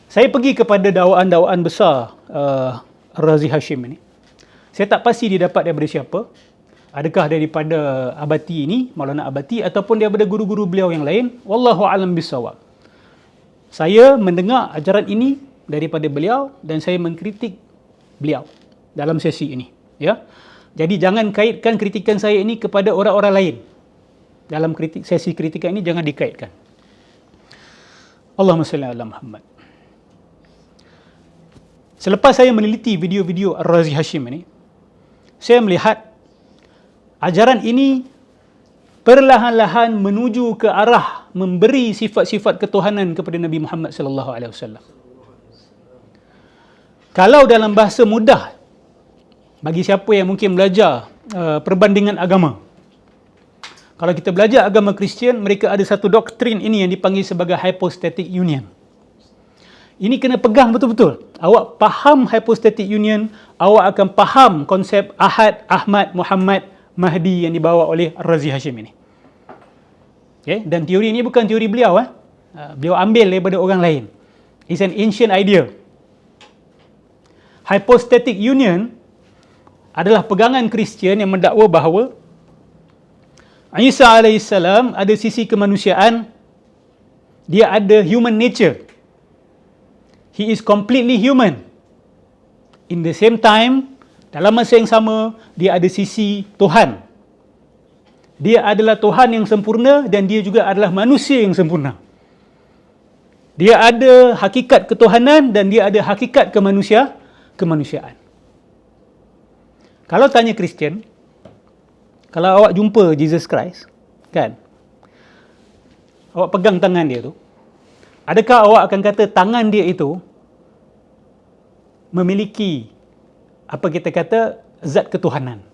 Saya pergi kepada dakwaan-dakwaan besar Razi Hashim ini. Saya tak pasti dia dapat daripada siapa. Adakah daripada Abati ini, Maulana Abati, ataupun daripada guru-guru beliau yang lain. Wallahu a'lam bissawab. Saya mendengar ajaran ini daripada beliau dan saya mengkritik beliau dalam sesi ini. Ya. Jadi jangan kaitkan kritikan saya ini kepada orang-orang lain. Dalam sesi kritikan ini jangan dikaitkan. Allahumma salli ala Muhammad. Selepas saya meneliti video-video Razi Hashim ini, saya melihat ajaran ini perlahan-lahan menuju ke arah memberi sifat-sifat ketuhanan kepada Nabi Muhammad sallallahu alaihi wasallam. Kalau dalam bahasa mudah bagi siapa yang mungkin belajar perbandingan agama. Kalau kita belajar agama Kristian, mereka ada satu doktrin ini yang dipanggil sebagai hypostatic union. Ini kena pegang betul-betul. Awak faham hypostatic union, awak akan faham konsep Ahad, Ahmad, Muhammad, Mahdi yang dibawa oleh Razi Hashim ini. Okay? Dan teori ini bukan teori beliau. Beliau ambil daripada orang lain. It's an ancient idea. Hypostatic union adalah pegangan Kristian yang mendakwa bahawa Isa alaihissalam ada sisi kemanusiaan, dia ada human nature. He is completely human. In the same time, dalam masa yang sama, dia ada sisi Tuhan. Dia adalah Tuhan yang sempurna dan dia juga adalah manusia yang sempurna. Dia ada hakikat ketuhanan dan dia ada hakikat kemanusiaan. Kalau tanya Kristian, kalau awak jumpa Jesus Christ, kan? Awak pegang tangan dia tu. Adakah awak akan kata tangan dia itu memiliki apa kita kata zat ketuhanan?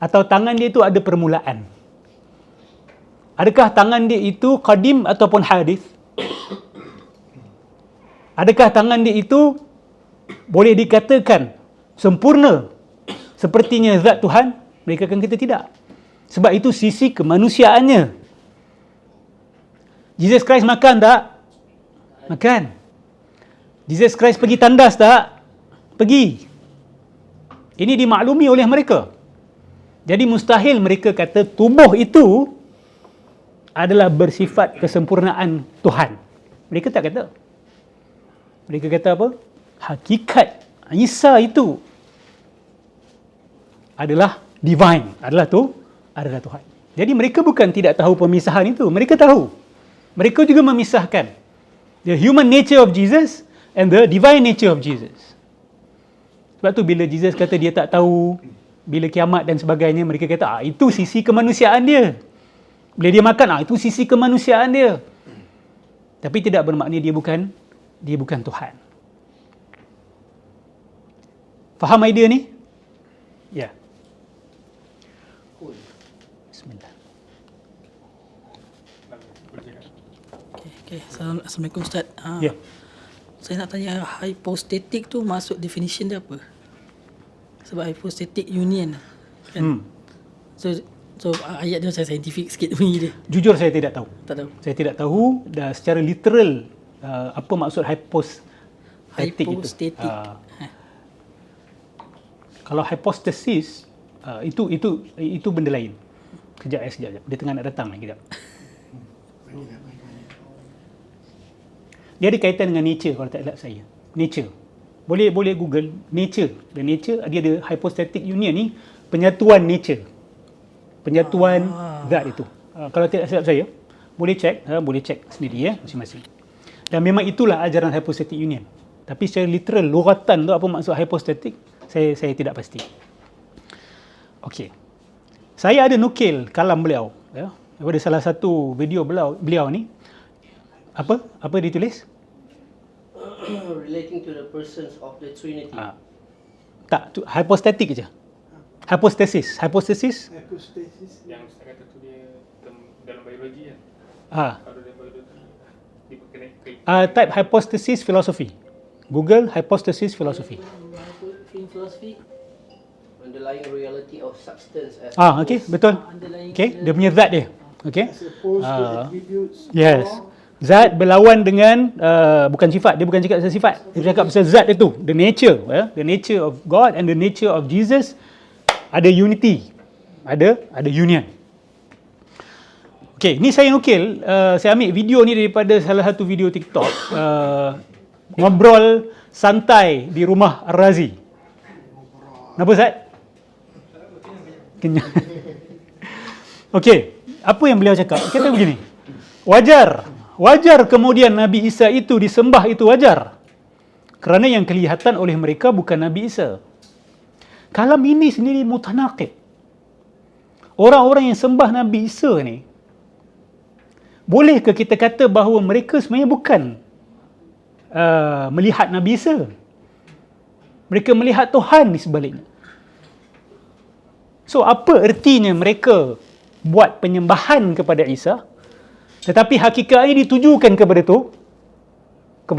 Atau tangan dia itu ada permulaan? Adakah tangan dia itu qadim ataupun hadis? Adakah tangan dia itu boleh dikatakan sempurna sepertinya zat Tuhan? Mereka akan kata tidak. Sebab itu sisi kemanusiaannya. Jesus Christ makan tak? Makan. Jesus Christ pergi tandas tak? Pergi. Ini dimaklumi oleh mereka. Jadi mustahil mereka kata tubuh itu adalah bersifat kesempurnaan Tuhan. Mereka tak kata. Mereka kata apa? Hakikat Isa itu adalah divine, adalah Tuhan. Jadi mereka bukan tidak tahu pemisahan itu, mereka tahu. Mereka juga memisahkan the human nature of Jesus and the divine nature of Jesus. Sebab tu bila Jesus kata dia tak tahu bila kiamat dan sebagainya, mereka kata itu sisi kemanusiaan dia. Bila dia makan, itu sisi kemanusiaan dia. Tapi tidak bermakna dia bukan Tuhan. Faham idea ni? Ya. Bismillah. Okay. Assalamualaikum Ustaz. Ya. Saya nak tanya hypostatic tu masuk definition dia apa? Sebab hypostatic union kan. So ayat dia saya saintifik sikit bunyi dia. Jujur saya tidak tahu. Tak tahu. Saya tidak tahu dan secara literal apa maksud hypostatic itu. Kalau hypostasis itu benda lain. Kejap. Dia tengah nak datang ni kejap. Dia ada kaitan dengan nature kalau tak silap saya. Nature. Boleh Google nature. Dan nature dia ada hypostatic union ni penyatuan nature. Penyatuan zat itu. Kalau tidak silap saya, boleh cek sendiri ya masing-masing. Dan memang itulah ajaran hypostatic union. Tapi secara literal lugatan tu apa maksud hypostatic, saya tidak pasti. Okey. Saya ada nukil kalam beliau ya, daripada salah satu video beliau ni. Apa dia tulis? Relating to the persons of the Trinity. Tak, hypostatic je. Hypostasis. Yang saya kata tu dia dalam biologi kan. Kalau dalam biologi dia berkenaan Type hypostasis philosophy. Google hypostasis philosophy. Philosophy, underlying reality of substance as Okey, betul. Okey, dia punya zat dia. Okey. As opposed to attributes. Yes. Zat berlawan dengan bukan sifat, dia bukan cakap pasal sifat, dia cakap pasal zat itu, the nature, the nature of God and the nature of Jesus ada unity, ada union. Okey, ni saya nukil, saya ambil video ni daripada salah satu video TikTok, ngobrol santai di rumah Ar-Razi. Kenapa Zat? Kenyang. Okey, apa yang beliau cakap? Kata begini, wajar kemudian Nabi Isa itu disembah, itu wajar. Kerana yang kelihatan oleh mereka bukan Nabi Isa. Kalam ini sendiri mutanaqid. Orang-orang yang sembah Nabi Isa ni, bolehkah kita kata bahawa mereka sebenarnya bukan melihat Nabi Isa? Mereka melihat Tuhan di sebaliknya. So, apa ertinya mereka buat penyembahan kepada Isa, tetapi hakikatnya ditujukan kepada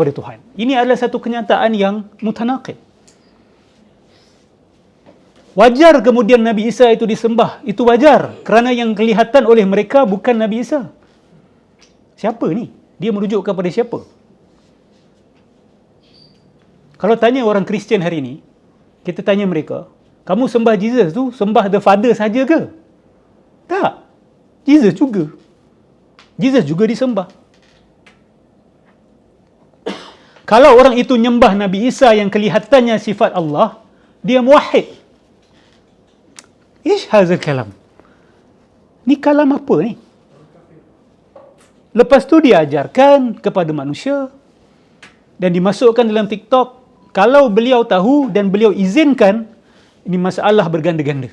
Tuhan? Ini adalah satu kenyataan yang mutanaqid. Wajar kemudian Nabi Isa itu disembah, itu wajar, kerana yang kelihatan oleh mereka bukan Nabi Isa. Siapa ni? Dia merujuk kepada siapa? Kalau tanya orang Kristian hari ini, kita tanya mereka, kamu sembah Jesus tu, sembah the Father saja ke? Tak. Jesus juga disembah. Kalau orang itu nyembah Nabi Isa yang kelihatannya sifat Allah, dia muwahhid. Ish hazal kalam. Ni kalam apa ni? Lepas tu dia ajarkan kepada manusia dan dimasukkan dalam TikTok. Kalau beliau tahu dan beliau izinkan, ini masalah berganda-ganda.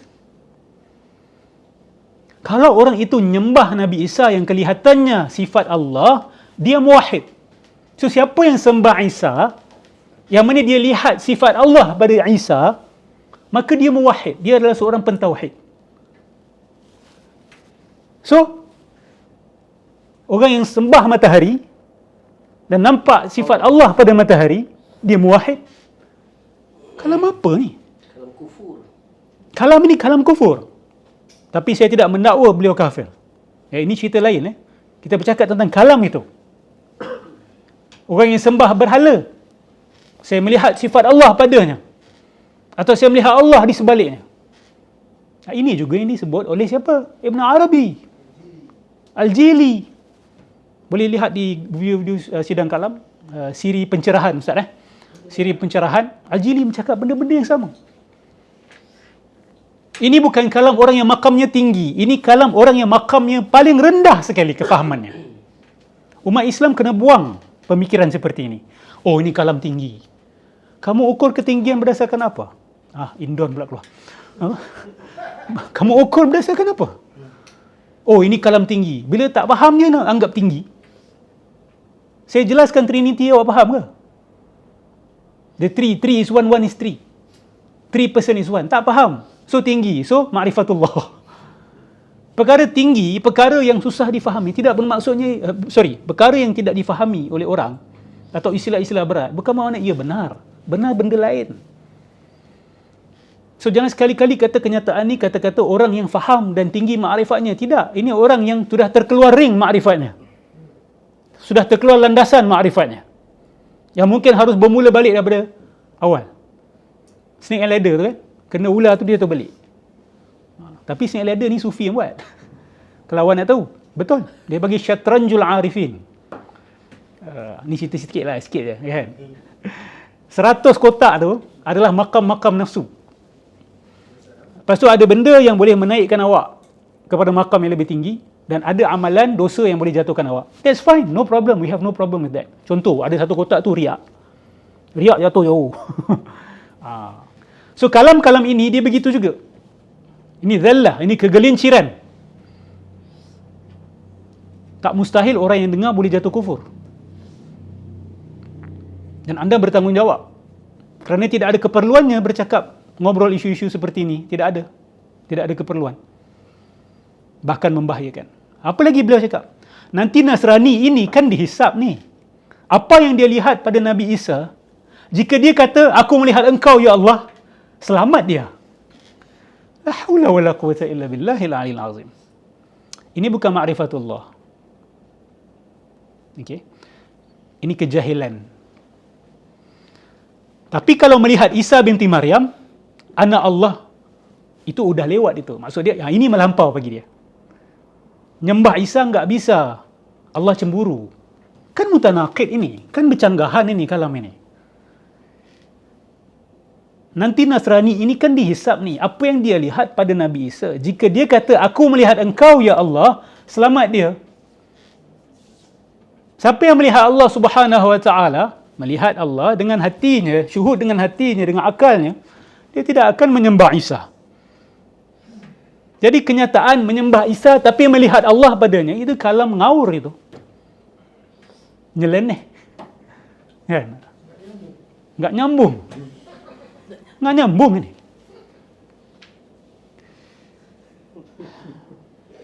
Kalau orang itu nyembah Nabi Isa yang kelihatannya sifat Allah, dia muwahhid. So, siapa yang sembah Isa, yang mana dia lihat sifat Allah pada Isa, maka dia muwahhid. Dia adalah seorang pentauhid. So, orang yang sembah matahari dan nampak sifat Allah pada matahari, dia muwahhid. Kalam apa ni? Kalam kufur. Kalam ini kalam kufur. Tapi saya tidak mendakwa beliau kafir. Ini cerita lain. Kita bercakap tentang kalam itu. Orang yang sembah berhala, saya melihat sifat Allah padanya, atau saya melihat Allah di sebaliknya. Ini juga yang disebut oleh siapa? Ibn Arabi, Al-Jili. Boleh lihat di video-video sidang kalam, siri pencerahan Ustaz. Siri pencerahan, Al-Jili bercakap benda-benda yang sama. Ini bukan kalam orang yang makamnya tinggi. Ini kalam orang yang makamnya paling rendah sekali kefahamannya. Umat Islam kena buang pemikiran seperti ini. Oh, ini kalam tinggi. Kamu ukur ketinggian berdasarkan apa? Indon pula keluar. Kamu ukur berdasarkan apa? Oh, ini kalam tinggi. Bila tak faham je nak anggap tinggi. Saya jelaskan Trinity, awak faham ke? The three is one is three. Three person is one. Tak faham. So, tinggi. So, ma'rifatullah. Perkara tinggi, perkara yang susah difahami, tidak bermaksudnya, perkara yang tidak difahami oleh orang, atau istilah-istilah berat, bukan makna ia benar. Benar benda lain. So, jangan sekali-kali kata kenyataan ni, kata-kata orang yang faham dan tinggi ma'rifatnya. Tidak. Ini orang yang sudah terkeluar ring ma'rifatnya. Sudah terkeluar landasan ma'rifatnya. Yang mungkin harus bermula balik daripada awal. Snake and ladder tu kan? Kena ular tu dia tu balik. Tapi snake ladder ni sufi yang buat. Kalau awak nak tahu, betul. Dia bagi syatranjul arifin. Ni cerita sikit je kan. 100 kotak tu adalah makam-makam nafsu. Lepas tu ada benda yang boleh menaikkan awak kepada makam yang lebih tinggi, dan ada amalan dosa yang boleh jatuhkan awak. That's fine, no problem. We have no problem with that. Contoh, ada satu kotak tu riak. Riak jatuh jauh. So, kalam-kalam ini dia begitu juga. Ini zallah, ini kegelinciran. Tak mustahil orang yang dengar boleh jatuh kufur. Dan anda bertanggungjawab. Kerana tidak ada keperluannya bercakap, ngobrol isu-isu seperti ini. Tidak ada. Tidak ada keperluan. Bahkan membahayakan. Apa lagi beliau cakap? Nanti Nasrani ini kan dihisap ni. Apa yang dia lihat pada Nabi Isa, jika dia kata, aku melihat engkau ya Allah, selamat dia. La haula wala quwwata illa billahil aliyil azim. Ini bukan ma'rifatullah. Okey. Ini kejahilan. Tapi kalau melihat Isa binti Maryam, anak Allah, itu udah lewat itu. Maksud dia, ini melampau bagi dia. Nyembah Isa enggak bisa. Allah cemburu. Kan mutanaqid ini. Kan bercanggahan ini kalam ini. Nanti Nasrani ini kan dihisap ni. Apa yang dia lihat pada Nabi Isa. Jika dia kata, aku melihat engkau ya Allah, selamat dia. Siapa yang melihat Allah Subhanahu Wa Taala, melihat Allah dengan hatinya, syuhud dengan hatinya, dengan akalnya, dia tidak akan menyembah Isa. Jadi kenyataan menyembah Isa tapi melihat Allah padanya, itu kalam ngaur itu. Nyeleneh. Kan? Enggak nyambung. Enggak nyambung ini.